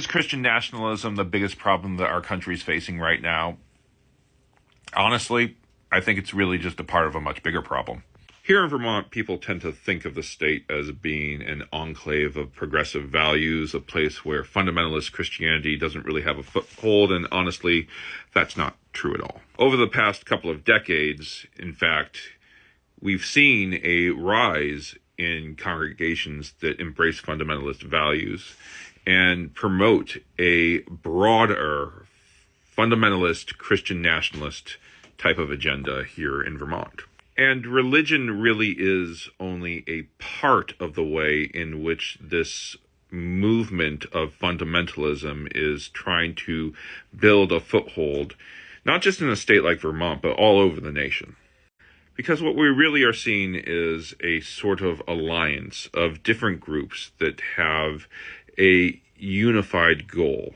Is Christian nationalism the biggest problem that our country is facing right now? Honestly, I think it's really just a part of a much bigger problem. Here in Vermont, people tend to think of the state as being an enclave of progressive values, a place where fundamentalist Christianity doesn't really have a foothold, and honestly, that's not true at all. Over the past couple of decades, in fact, we've seen a rise in congregations that embrace fundamentalist values and promote a broader fundamentalist Christian nationalist type of agenda here in Vermont. And religion really is only a part of the way in which this movement of fundamentalism is trying to build a foothold, not just in a state like Vermont, but all over the nation. Because what we really are seeing is a sort of alliance of different groups that have a unified goal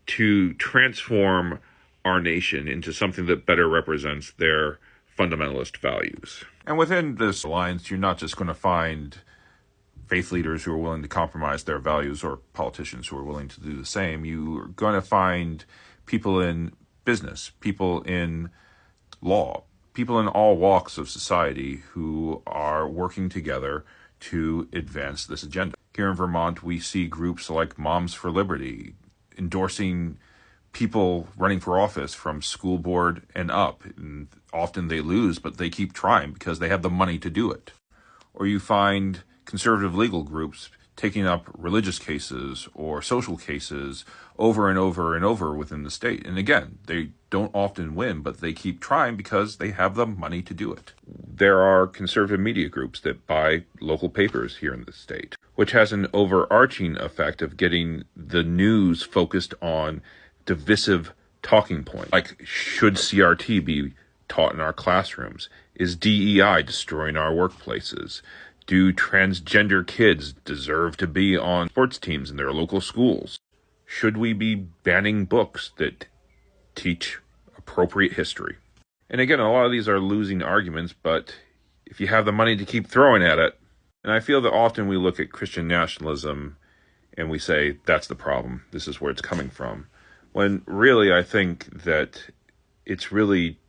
to transform our nation into something that better represents their fundamentalist values. And within this alliance, you're not just going to find faith leaders who are willing to compromise their values or politicians who are willing to do the same. You're going to find people in business, people in law, people in all walks of society who are working together to advance this agenda. Here in Vermont, we see groups like Moms for Liberty endorsing people running for office from school board and up. And often they lose, but they keep trying because they have the money to do it. Or you find conservative legal groups taking up religious cases or social cases over and over and over within the state. And again, they don't often win, but they keep trying because they have the money to do it. There are conservative media groups that buy local papers here in the state, which has an overarching effect of getting the news focused on divisive talking points. Like, should CRT be taught in our classrooms? Is DEI destroying our workplaces? Do transgender kids deserve to be on sports teams in their local schools? Should we be banning books that teach appropriate history? And again, a lot of these are losing arguments, but if you have the money to keep throwing at it, and I feel that often we look at Christian nationalism and we say, that's the problem, this is where it's coming from. When really, I think that it's really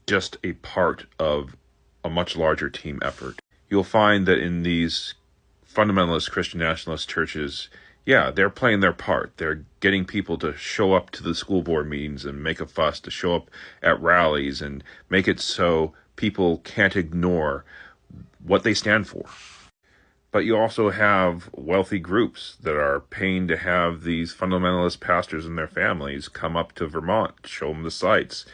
just a part of a much larger team effort. You'll find that in these fundamentalist Christian nationalist churches, yeah, they're playing their part. They're getting people to show up to the school board meetings and make a fuss, to show up at rallies and make it so people can't ignore what they stand for. But you also have wealthy groups that are paying to have these fundamentalist pastors and their families come up to Vermont, show them the sights,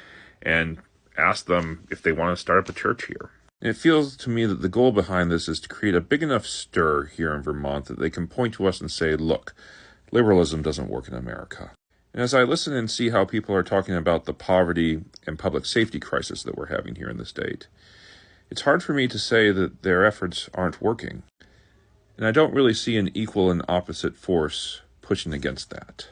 and ask them if they want to start up a church here. And it feels to me that the goal behind this is to create a big enough stir here in Vermont that they can point to us and say, look, liberalism doesn't work in America. And as I listen and see how people are talking about the poverty and public safety crisis that we're having here in the state, it's hard for me to say that their efforts aren't working. And I don't really see an equal and opposite force pushing against that.